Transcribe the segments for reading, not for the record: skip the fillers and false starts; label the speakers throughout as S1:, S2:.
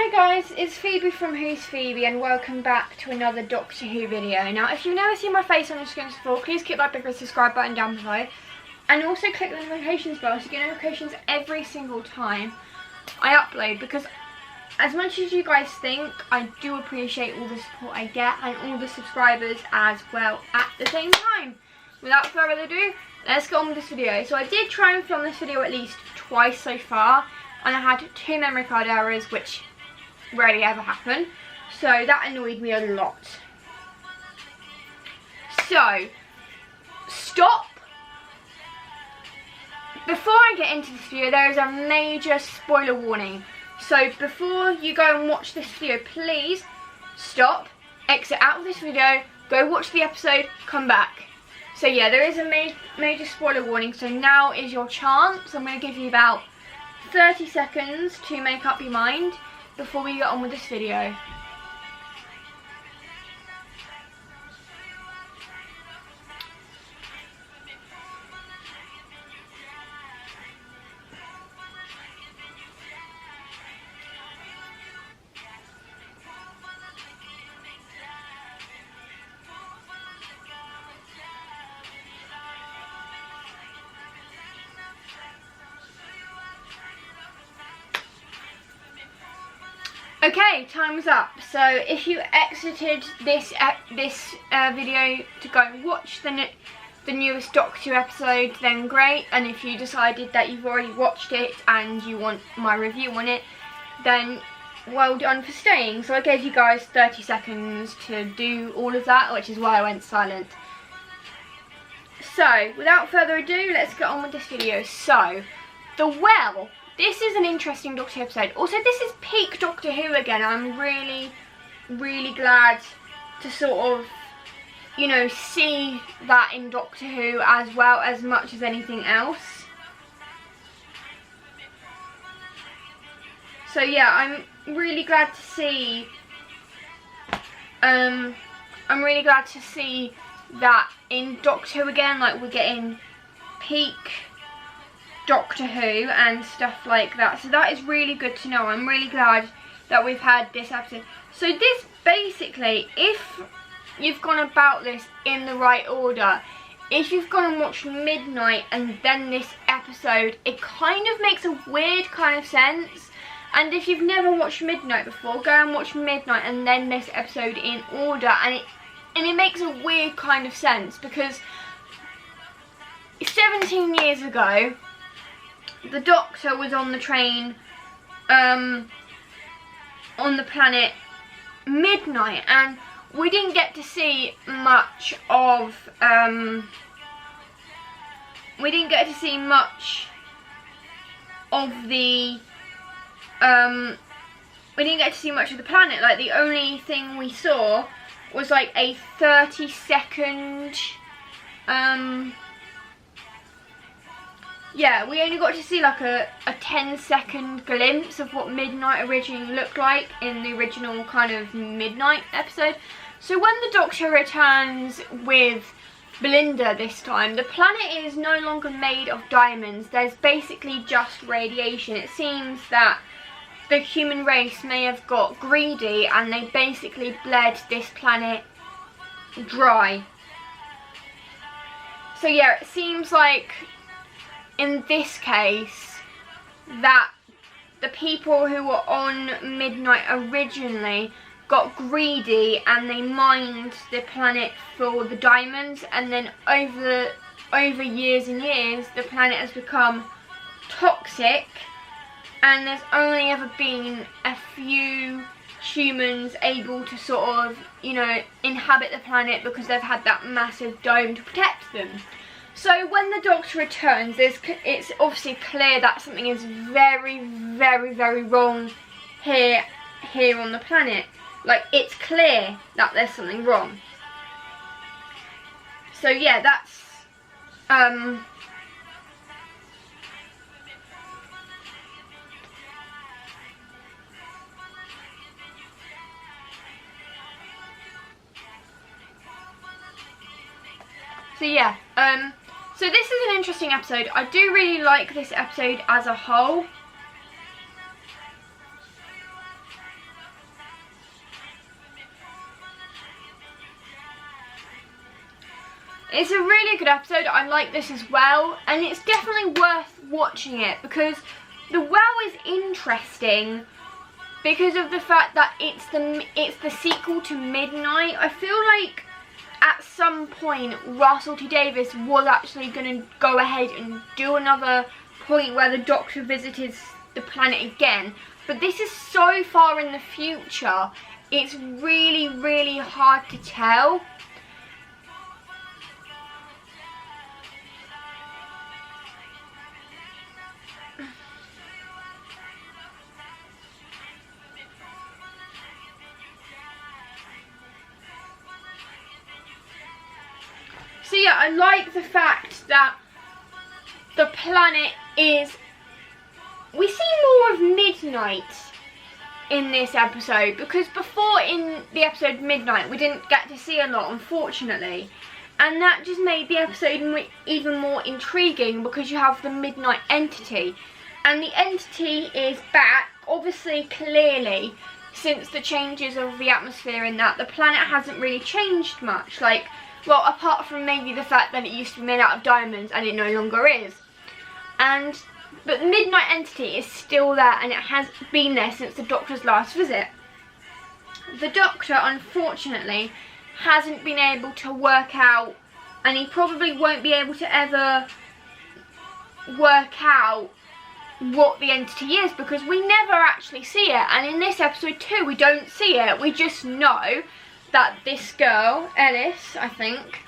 S1: Hi guys, it's Phoebe from Who's Phoebe and welcome back to another Doctor Who video. Now if you've never seen my face on your screen before, please click that big subscribe button down below and also click the notifications bell so you get notifications every single time I upload, because as much as you guys think, I do appreciate all the support I get and all the subscribers as well at the same time. Without further ado, let's get on with this video. So I did try and film this video at least twice so far and I had 2 memory card errors, which rarely ever happen, so that annoyed me a lot. So stop. Before I get into this video, there is a major spoiler warning, so before you go and watch this video, please stop, exit out of this video, go watch the episode, come back. So yeah, there is a major spoiler warning, so now is your chance. I'm going to give you about 30 seconds to make up your mind before we get on with this video. Okay, time's up. So if you exited this video to go and watch the newest Doctor Who episode, then great. And if you decided that you've already watched it and you want my review on it, then well done for staying. So I gave you guys 30 seconds to do all of that, which is why I went silent. So without further ado, let's get on with this video. So the well. This is an interesting Doctor Who episode. Also, this is peak Doctor Who again. I'm really, really glad to sort of, you know, see that in Doctor Who as well, as much as anything else. So yeah, I'm really glad to see, I'm really glad to see that in Doctor Who again, like we're getting peak Doctor Who and stuff like that. So that is really good to know. I'm really glad that we've had this episode. So this basically, if you've gone about this in the right order, if you've gone and watched Midnight and then this episode, it kind of makes a weird kind of sense. And if you've never watched Midnight before, go and watch Midnight and then this episode in order, and it makes a weird kind of sense, because 17 years ago the Doctor was on the train on the planet Midnight, and we didn't get to see much of the we didn't get to see much of the planet. Like, the only thing we saw was like a 30-second yeah, we only got to see like a 10-second glimpse of what Midnight originally looked like in the original kind of Midnight episode. So when the Doctor returns with Belinda this time, the planet is no longer made of diamonds. There's basically just radiation. It seems that the human race may have got greedy and they basically bled this planet dry. So yeah, it seems like in this case that the people who were on Midnight originally got greedy and they mined the planet for the diamonds, and then over years and years the planet has become toxic, and there's only ever been a few humans able to sort of, you know, inhabit the planet because they've had that massive dome to protect them. So when the Doctor returns, it's obviously clear that something is very, very, very wrong here on the planet. Like, it's clear that there's something wrong. So yeah, that's so yeah, so this is an interesting episode. I do really like this episode as a whole. It's a really good episode. I like this as well, and it's definitely worth watching it because The Well is interesting because of the fact that it's the sequel to Midnight. I feel like at some point Russell T Davies was actually going to go ahead and do another point where the Doctor visited the planet again, but this is so far in the future, it's really, really hard to tell. So yeah, I like the fact that the planet is... We see more of Midnight in this episode, because before in the episode Midnight we didn't get to see a lot, unfortunately. And that just made the episode even more intriguing because you have the Midnight entity. And the entity is back, obviously, clearly, since the changes of the atmosphere and that. The planet hasn't really changed much, like... Well, apart from maybe the fact that it used to be made out of diamonds and it no longer is. But the Midnight entity is still there, and it has been there since the Doctor's last visit. The Doctor, unfortunately, hasn't been able to work out, and he probably won't be able to ever work out what the entity is, because we never actually see it. And in this episode too, we don't see it. We just know that this girl, Ellis, I think,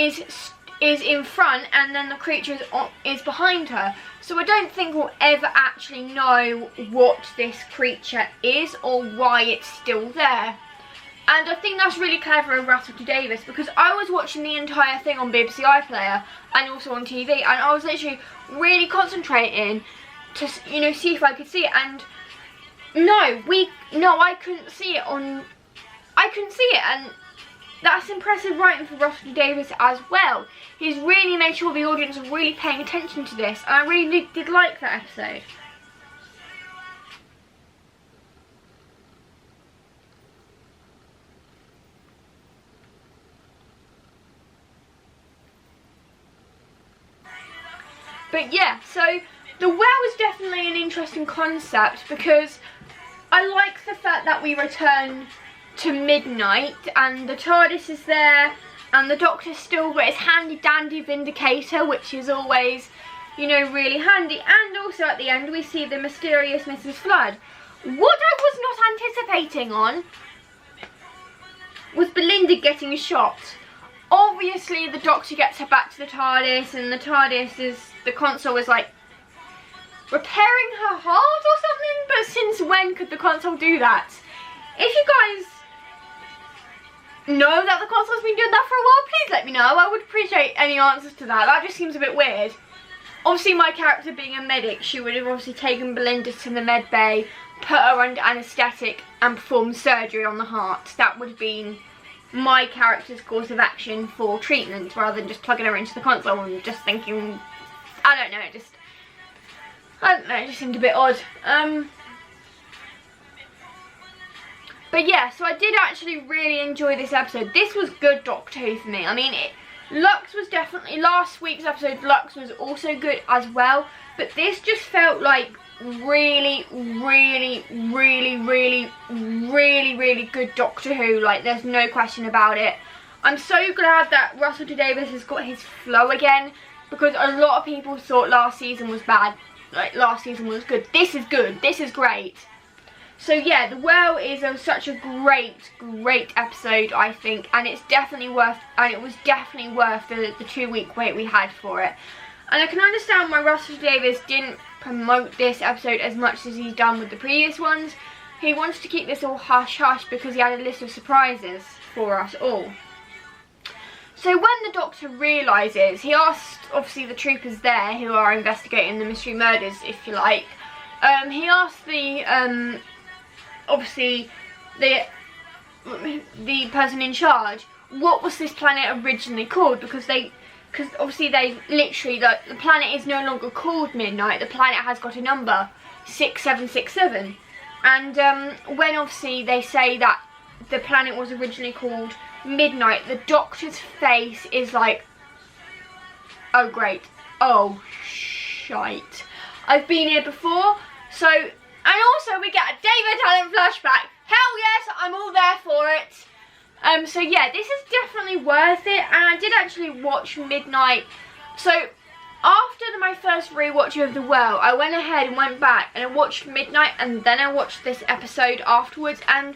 S1: is in front, and then the creature is behind her. So I don't think we'll ever actually know what this creature is or why it's still there. And I think that's really clever of Russell T Davies, because I was watching the entire thing on BBC iPlayer and also on TV, and I was literally really concentrating to, you know, see if I could see it. And I couldn't see it and that's impressive writing for Russell T Davies as well. He's really made sure the audience are really paying attention to this, and I really did like that episode. But yeah, so The Well is definitely an interesting concept, because I like the fact that we return to Midnight and the TARDIS is there and the Doctor's still got his handy dandy Vindicator, which is always, you know, really handy. And also at the end we see the mysterious Mrs. Flood. What I was not anticipating on was Belinda getting shot. Obviously the Doctor gets her back to the TARDIS, and the console is like repairing her heart or something, but since when could the console do that? If you guys know that the console's been doing that for a while, please let me know. I would appreciate any answers to that. That just seems a bit weird. Obviously my character being a medic, she would have obviously taken Belinda to the med bay, put her under anaesthetic and performed surgery on the heart. That would have been my character's course of action for treatment, rather than just plugging her into the console and just thinking, I don't know, it just seemed a bit odd. But yeah, so I did actually really enjoy this episode. This was good Doctor Who for me. I mean, Lux was definitely, last week's episode, Lux was also good as well. But this just felt like really, really, really, really, really, really good Doctor Who. Like, there's no question about it. I'm so glad that Russell T Davies has got his flow again, because a lot of people thought last season was bad. Like, last season was good. This is good. This is great. So yeah, The Well is such a great episode, I think, and it's definitely worth, and it was definitely worth the 2-week wait we had for it. And I can understand why Russell T Davies didn't promote this episode as much as he's done with the previous ones. He wanted to keep this all hush-hush because he had a list of surprises for us all. So when the Doctor realises, he asked, obviously, the troopers there who are investigating the mystery murders, if you like, he asked the, obviously, the person in charge, what was this planet originally called? Because obviously they literally, the planet is no longer called Midnight, the planet has got a number, 6767. And when obviously they say that the planet was originally called Midnight, the Doctor's face is like, oh great, oh shite, I've been here before. So, and also we get a David Tennant flashback. Hell yes, I'm all there for it. So yeah, this is definitely worth it, and I did actually watch Midnight. So after my first rewatching of The Well, I went ahead and went back and I watched Midnight, and then I watched this episode afterwards, and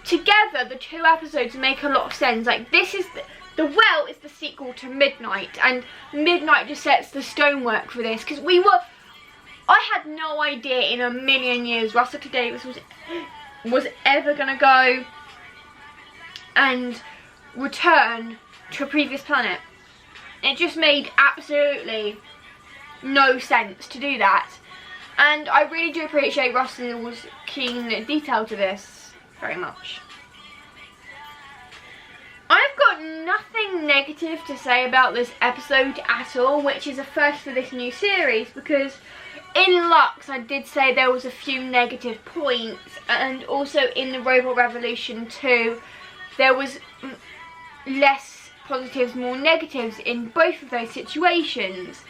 S1: together the two episodes make a lot of sense. Like, this is the Well is the sequel to Midnight, and Midnight just sets the stonework for this, because I had no idea in a million years Russell T Davies was ever gonna go and return to a previous planet. It just made absolutely no sense to do that, and I really do appreciate Russell's keen detail to this very much. I've got nothing negative to say about this episode at all, which is a first for this new series, because in Lux I did say there was a few negative points, and also in the Robot Revolution 2 there was less positives, more negatives in both of those situations.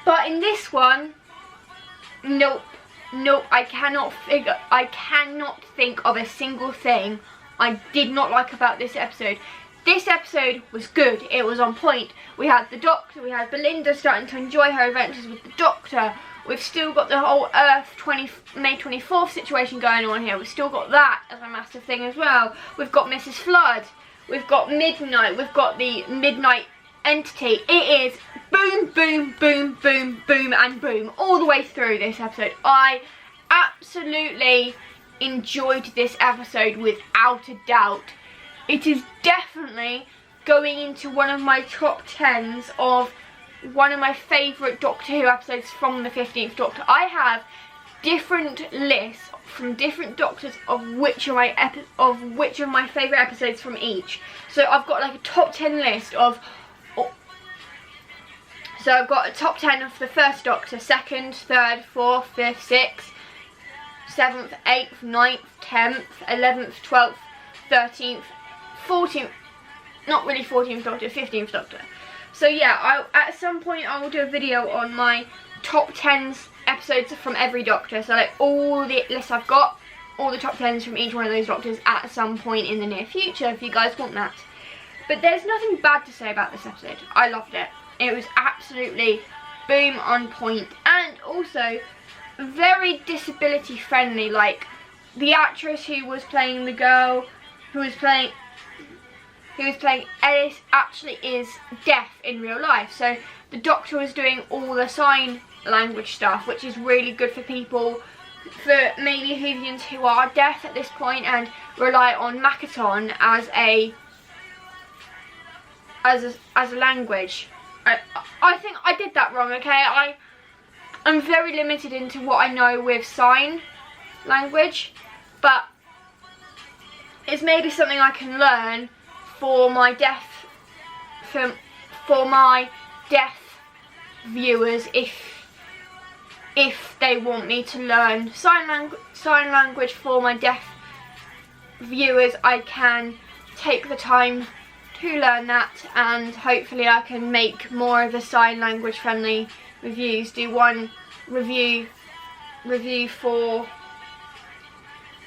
S1: But in this one, nope, I cannot think of a single thing I did not like about this episode. This episode was good, it was on point. We had the Doctor, we had Belinda starting to enjoy her adventures with the Doctor. We've still got the whole Earth May 24th situation going on here. We've still got that as a massive thing as well. We've got Mrs. Flood. We've got Midnight. We've got the Midnight entity. It is boom, boom, boom, boom, boom, and boom all the way through this episode. I absolutely enjoyed this episode without a doubt. It is definitely going into one of my top 10s of one of my favourite Doctor Who episodes from the 15th Doctor. I have different lists from different Doctors of which of my favourite episodes from each. So I've got like a top 10 list of. So I've got a top 10 of the first Doctor, 2nd, 3rd, 4th, 5th, 6th, 7th, 8th, 9th, 10th, 11th, 12th, 13th, 14th. Not really 14th Doctor, 15th Doctor. So yeah, at some point I will do a video on my top 10 episodes from every Doctor. So like all the lists I've got, all the top 10s from each one of those Doctors at some point in the near future, if you guys want that. But there's nothing bad to say about this episode. I loved it. It was absolutely boom on point, and also very disability friendly. Like, the actress who was playing the girl who was playing Ellis actually is deaf in real life, so the Doctor was doing all the sign language stuff, which is really good for people, for maybe Whovians who are deaf at this point and rely on Makaton as a language. I think I did that wrong, okay? I'm very limited into what I know with sign language, but it's maybe something I can learn for my deaf viewers if they want me to learn sign language for my deaf viewers. I can take the time to learn that, and hopefully I can make more of a sign language friendly reviews. Do one review for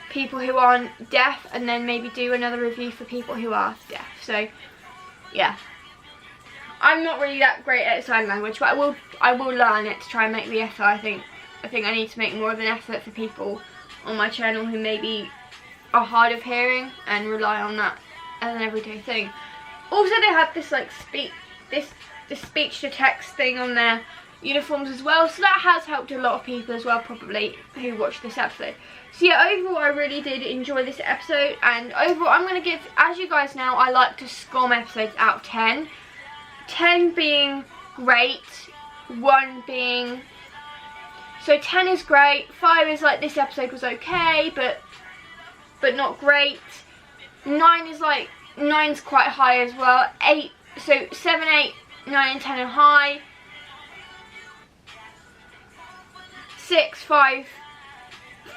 S1: people who aren't deaf, and then maybe do another review for people who are deaf. So yeah, I'm not really that great at sign language, but I will learn it to try and make the effort. I think I need to make more of an effort for people on my channel who maybe are hard of hearing and rely on that as an everyday thing. Also, they had this like this speech to text thing on their uniforms as well, so that has helped a lot of people as well, probably, who watched this episode. So yeah, overall I really did enjoy this episode, and overall I'm going to give, as you guys know, I like to score my episodes out of 10. 10 being great, 1 being, so 10 is great, 5 is like this episode was okay, but not great. 9 is like, 9's quite high as well. 8, so 7, 8, 9 and 10 are high. 6, 5,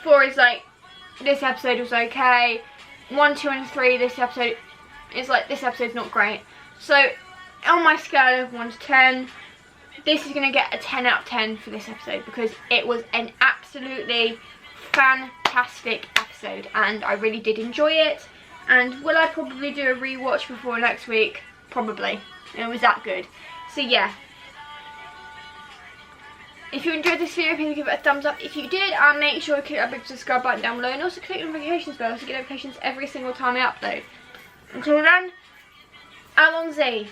S1: 4 is like, this episode was okay. 1, 2 and 3 this episode is like, this episode's not great. So on my scale of 1 to 10, this is going to get a 10 out of 10 for this episode, because it was an absolutely fantastic episode and I really did enjoy it. And will I probably do a rewatch before next week? Probably. It was that good. So yeah. If you enjoyed this video, please give it a thumbs up if you did, and make sure to click that big subscribe button down below, and also click the notifications bell to get notifications every single time I upload. Until then, Allons-y.